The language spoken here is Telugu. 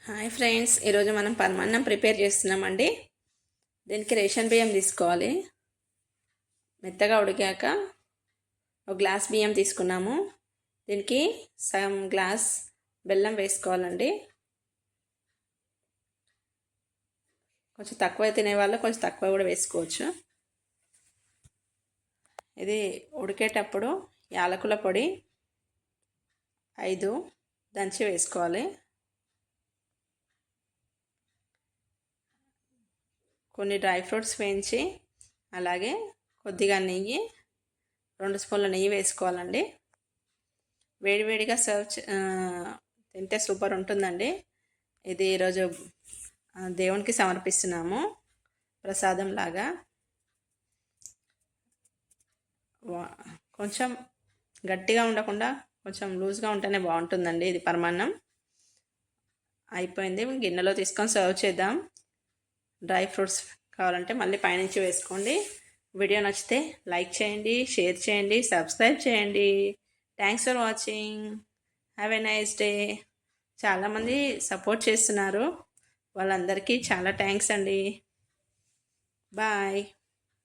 హాయ్ ఫ్రెండ్స్, ఈరోజు మనం పరమాన్నం ప్రిపేర్ చేస్తున్నామండి. దీనికి రేషన్ బియ్యం తీసుకోవాలి. మెత్తగా ఉడికాక ఒక గ్లాస్ బియ్యం తీసుకున్నాము. దీనికి సగం గ్లాస్ బెల్లం వేసుకోవాలండి. కొంచెం తక్కువ తినేవాళ్ళు కొంచెం తక్కువ కూడా వేసుకోవచ్చు. ఇది ఉడికేటప్పుడు యాలకుల పొడి 5 దంచి వేసుకోవాలి. కొన్ని డ్రై ఫ్రూట్స్ వేయించి, అలాగే కొద్దిగా నెయ్యి, 2 స్పూన్ల నెయ్యి వేసుకోవాలండి. వేడివేడిగా తింటే సూపర్ ఉంటుందండి. ఇది ఈరోజు దేవునికి సమర్పిస్తున్నాము ప్రసాదం లాగా. కొంచెం గట్టిగా ఉండకుండా కొంచెం లూజ్గా ఉంటేనే బాగుంటుందండి. ఇది పరమాన్నం అయిపోయింది. గిన్నెలో తీసుకొని సర్వ్ చేద్దాం. డ్రై ఫ్రూట్స్ కావాలంటే మళ్ళీ పైనుంచి వేసుకోండి. వీడియో నచ్చితే లైక్ చేయండి, షేర్ చేయండి, సబ్స్క్రైబ్ చేయండి. Thanks for watching. Have a nice day. చాలామంది సపోర్ట్ చేస్తున్నారు, వాళ్ళందరికీ చాలా థ్యాంక్స్ అండి. బాయ్.